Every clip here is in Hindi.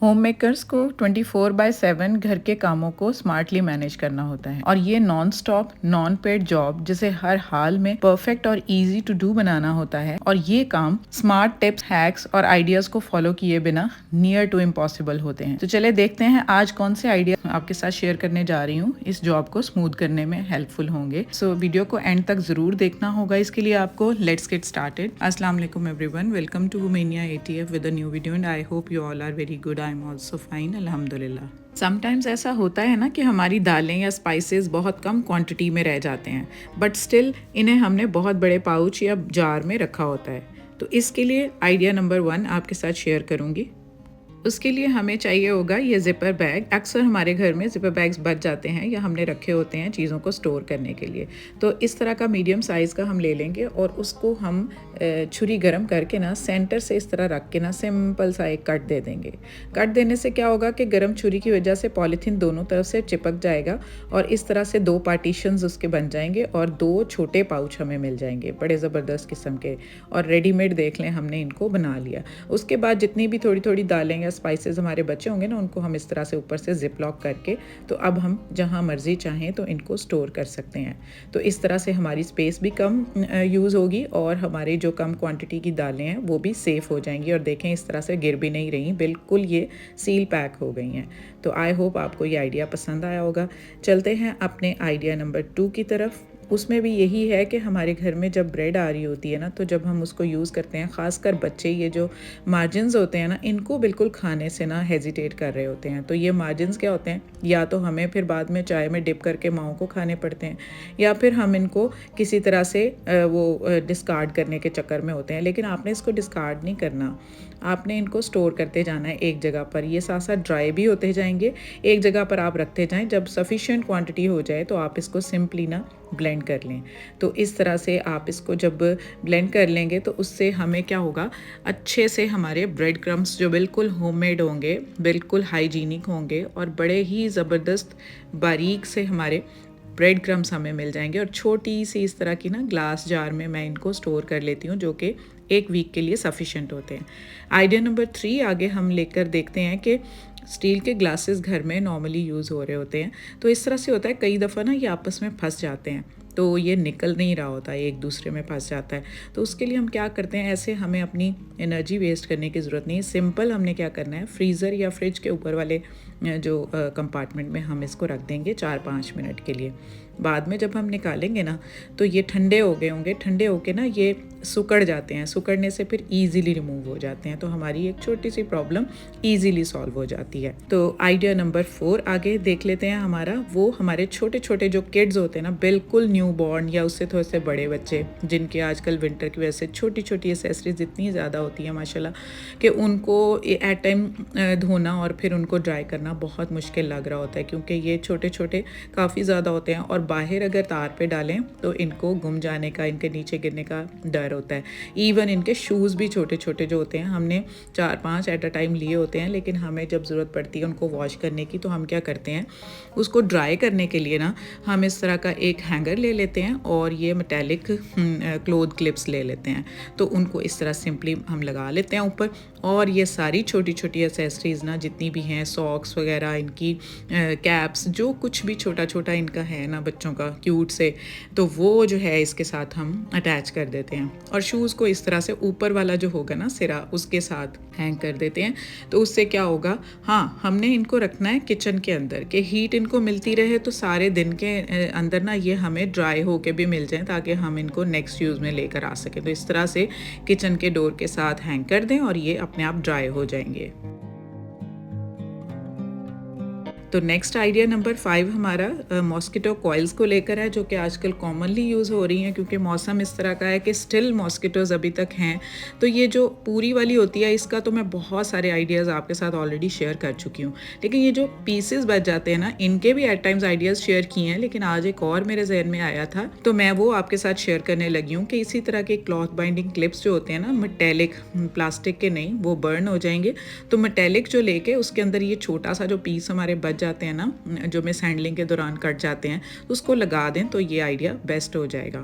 होम मेकर्स को 24/7 घर के कामों को स्मार्टली मैनेज करना होता है और ये non stop non paid job जिसे हर हाल में परफेक्ट और इजी टू डू बनाना होता है और ये काम स्मार्ट टिप्स हैक्स और आइडियाज को फॉलो किए बिना नियर टू इम्पॉसिबल होते हैं। तो चले देखते हैं आज कौन से आइडिया आपके साथ शेयर करने जा रही हूँ इस जॉब को स्मूथ करने में हेल्पफुल होंगे। सो वीडियो को एंड तक जरूर देखना होगा। इसके लिए आपको लेट्स गेट स्टार्टेड। अस्सलाम वालेकुम एवरीवन, वेलकम टू वुमेनिया ATF with a new video and I hope you all are very good. I am also fine, अल्हम्दुलिल्लाह। समटाइम्स ऐसा होता है ना कि हमारी दालें या स्पाइसेस बहुत कम क्वांटिटी में रह जाते हैं, बट स्टिल इन्हें हमने बहुत बड़े पाउच या जार में रखा होता है। तो इसके लिए आइडिया नंबर 1 आपके साथ शेयर करूंगी। उसके लिए हमें चाहिए होगा ये ज़िपर बैग। अक्सर हमारे घर में ज़िपर बैग्स बच जाते हैं या हमने रखे होते हैं चीज़ों को स्टोर करने के लिए। तो इस तरह का मीडियम साइज़ का हम ले लेंगे और उसको हम छुरी गरम करके ना सेंटर से इस तरह रख के ना सिंपल सा एक कट दे देंगे। कट देने से क्या होगा कि गरम छुरी की वजह से पॉलीथीन दोनों तरफ से चिपक जाएगा और इस तरह से 2 पार्टीशंस उसके बन जाएंगे और 2 छोटे पाउच हमें मिल जाएंगे बड़े ज़बरदस्त किस्म के। और रेडीमेड देख लें हमने इनको बना लिया। उसके बाद जितनी भी थोड़ी थोड़ी दालें या स्पाइसेस हमारे बचे होंगे ना, उनको हम इस तरह से ऊपर से जिप लॉक करके तो अब हम जहाँ मर्जी चाहें तो इनको स्टोर कर सकते हैं। तो इस तरह से हमारी स्पेस भी कम यूज़ होगी और हमारी जो कम क्वांटिटी की दालें हैं वो भी सेफ़ हो जाएंगी। और देखें इस तरह से गिर भी नहीं रही, बिल्कुल ये सील पैक हो गई हैं। तो आई होप आपको ये आइडिया पसंद आया होगा। चलते हैं अपने आइडिया नंबर 2 की तरफ। उसमें भी यही है कि हमारे घर में जब ब्रेड आ रही होती है ना, तो जब हम उसको यूज़ करते हैं, ख़ासकर बच्चे ये जो मार्जिन्स होते हैं ना, इनको बिल्कुल खाने से ना हेजिटेट कर रहे होते हैं। तो ये मार्जिन्स क्या होते हैं, या तो हमें फिर बाद में चाय में डिप करके माओ को खाने पड़ते हैं या फिर हम इनको किसी तरह से वो डिस्कार्ड करने के चक्कर में होते हैं। लेकिन आपने इसको डिस्कार्ड नहीं करना, आपने इनको स्टोर करते जाना है एक जगह पर। ये साथ साथ ड्राई भी होते जाएंगे, एक जगह पर आप रखते जाएं। जब सफिशिएंट क्वांटिटी हो जाए तो आप इसको सिंपली ना ब्लेंड कर लें। तो इस तरह से आप इसको जब ब्लेंड कर लेंगे तो उससे हमें क्या होगा, अच्छे से हमारे ब्रेड क्रम्स जो बिल्कुल होममेड होंगे, बिल्कुल हाइजीनिक होंगे और बड़े ही ज़बरदस्त बारीक से हमारे ब्रेड क्रम्स हमें मिल जाएंगे। और छोटी सी इस तरह की ना ग्लास जार में मैं इनको स्टोर कर लेती हूँ, जो कि 1 वीक के लिए सफिशेंट होते हैं। आइडिया नंबर 3 आगे हम लेकर देखते हैं कि स्टील के ग्लासेस घर में नॉर्मली यूज़ हो रहे होते हैं। तो इस तरह से होता है कई दफ़ा ना ये आपस में फंस जाते हैं, तो ये निकल नहीं रहा होता है, एक दूसरे में फंस जाता है। तो उसके लिए हम क्या करते हैं, ऐसे हमें अपनी एनर्जी वेस्ट करने की ज़रूरत नहीं है। सिंपल हमने क्या करना है, फ्रीज़र या फ्रिज के ऊपर वाले जो कंपार्टमेंट में हम इसको रख देंगे 4-5 मिनट के लिए। बाद में जब हम निकालेंगे ना तो ये ठंडे हो गए होंगे, ठंडे होके ना ये सुकड़ जाते हैं। सुकड़ने से फिर ईज़िली रिमूव हो जाते हैं, तो हमारी एक छोटी सी प्रॉब्लम ईज़िली सॉल्व हो जाती है। तो आइडिया नंबर 4 आगे देख लेते हैं हमारा। वो हमारे छोटे छोटे जो किड्स होते हैं ना, बिल्कुल न्यू बॉर्न या उससे थोड़े से बड़े बच्चे, जिनके आजकल विंटर की वजह से छोटी छोटी एसेसरीज इतनी ज़्यादा होती हैं माशाल्लाह कि उनको एट टाइम धोना और फिर उनको ड्राई करना बहुत मुश्किल लग रहा होता है, क्योंकि ये छोटे छोटे काफ़ी ज़्यादा होते हैं और बाहर अगर तार पे डालें तो इनको गुम जाने का, इनके नीचे गिरने का डर होता है। इवन इनके शूज़ भी छोटे छोटे जो होते हैं, हमने 4-5 एट अ टाइम लिए होते हैं, लेकिन हमें जब ज़रूरत पड़ती है उनको वॉश करने की तो हम क्या करते हैं, उसको ड्राई करने के लिए ना हम इस तरह का एक हैंगर ले लेते हैं और ये मेटेलिक क्लोथ क्लिप्स ले लेते हैं। तो उनको इस तरह सिंपली हम लगा लेते हैं ऊपर, और ये सारी छोटी छोटी एसेसरीज़ ना जितनी भी हैं, सॉक्स वगैरह, इनकी कैप्स, जो कुछ भी छोटा छोटा इनका है ना बच्चों का क्यूट से, तो वो जो है इसके साथ हम अटैच कर देते हैं। और शूज़ को इस तरह से ऊपर वाला जो होगा ना सिरा, उसके साथ हैंग कर देते हैं। तो उससे क्या होगा, हाँ हमने इनको रखना है किचन के अंदर कि हीट इनको मिलती रहे, तो सारे दिन के अंदर ना ये हमें ड्राई होके भी मिल जाए ताकि हम इनको नेक्स्ट यूज़ में लेकर आ सकें। तो इस तरह से किचन के डोर के साथ हैंग कर दें और ये अपने आप ड्राई हो जाएंगे। तो नेक्स्ट आइडिया नंबर 5 हमारा मॉस्किटो कॉइल्स को लेकर है, जो कि आजकल कॉमनली यूज़ हो रही हैं क्योंकि मौसम इस तरह का है कि स्टिल मॉस्किटोज़ अभी तक हैं। तो ये जो पूरी वाली होती है, इसका तो मैं बहुत सारे आइडियाज़ आपके साथ ऑलरेडी शेयर कर चुकी हूँ, लेकिन ये जो पीसेस बच जाते हैं ना, इनके भी एट टाइम्स आइडियाज़ शेयर किए हैं, लेकिन आज एक और मेरे जहन में आया था तो मैं वो आपके साथ शेयर करने लगी हूँ कि इसी तरह के क्लॉथ बाइंडिंग क्लिप्स जो होते हैं ना, मेटेलिक, प्लास्टिक के नहीं, वो बर्न हो जाएंगे। तो मेटेलिक जो लेके उसके अंदर ये छोटा सा जो पीस हमारे बच जाते हैं ना, जो मिस हैंडलिंग के दौरान कट जाते हैं, उसको लगा दें तो ये आइडिया बेस्ट हो जाएगा।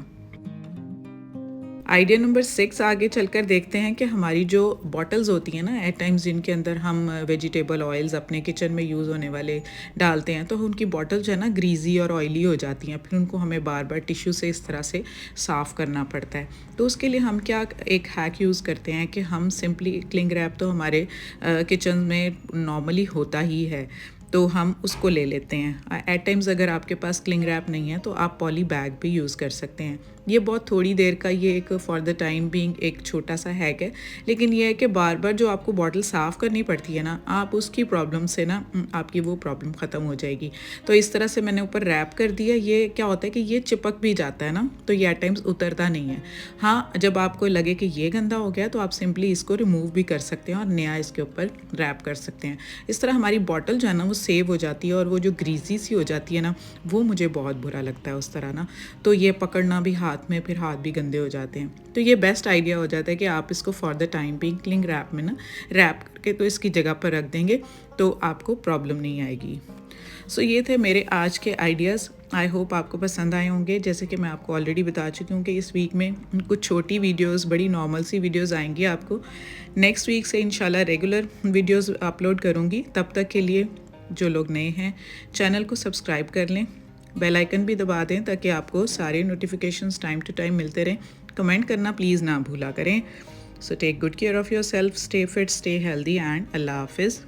आइडिया नंबर 6 आगे चलकर देखते हैं कि हमारी जो बॉटल्स होती हैं ना, एट टाइम्स जिनके अंदर हम वेजिटेबल ऑयल्स अपने किचन में यूज़ होने वाले डालते हैं, तो उनकी बॉटल जो है ना ग्रीजी और ऑयली हो जाती हैं, फिर उनको हमें बार बार टिश्यू से इस तरह से साफ़ करना पड़ता है। तो उसके लिए हम क्या एक हैक यूज़ करते हैं कि हम सिंपली क्लिंग रैप तो हमारे किचन में नॉर्मली होता ही है, तो हम उसको ले लेते हैं। एट टाइम्स अगर आपके पास क्लिंग रैप नहीं है तो आप पॉली बैग भी यूज़ कर सकते हैं। ये बहुत थोड़ी देर का, ये एक फॉर द टाइम बीइंग एक छोटा सा हैक है, लेकिन ये है कि बार बार जो आपको बॉटल साफ़ करनी पड़ती है ना, आप उसकी प्रॉब्लम से ना आपकी वो प्रॉब्लम ख़त्म हो जाएगी। तो इस तरह से मैंने ऊपर रैप कर दिया। ये क्या होता है कि ये चिपक भी जाता है ना, तो ये एट टाइम्स उतरता नहीं है। हाँ, जब आपको लगे कि ये गंदा हो गया तो आप सिंपली इसको रिमूव भी कर सकते हैं और नया इसके ऊपर रैप कर सकते हैं। इस तरह हमारी बॉटल जो है ना वो सेव हो जाती है, और वो जो ग्रीसी सी हो जाती है ना, वो मुझे बहुत बुरा लगता है उस तरह ना। तो ये पकड़ना भी हाथ में, फिर हाथ भी गंदे हो जाते हैं। तो ये बेस्ट आइडिया हो जाता है कि आप इसको for the time being cling wrap में ना रैप करके तो इसकी जगह पर रख देंगे, तो आपको प्रॉब्लम नहीं आएगी। सो ये थे मेरे आज के आइडियाज़। आई होप आपको पसंद आए होंगे। जैसे कि मैं आपको ऑलरेडी बता चुकी हूँ कि इस वीक में कुछ छोटी वीडियोस, बड़ी नॉर्मल सी वीडियोस आएंगी आपको। नेक्स्ट वीक से इंशाल्लाह रेगुलर वीडियोस अपलोड करूँगी। तब तक के लिए जो लोग नए हैं चैनल को सब्सक्राइब कर लें, बेल आइकन भी दबा दें ताकि आपको सारे नोटिफिकेशंस टाइम टू टाइम मिलते रहें। कमेंट करना प्लीज़ ना भूला करें। So take good care of yourself, stay fit, stay healthy and अल्लाह हाफिज़।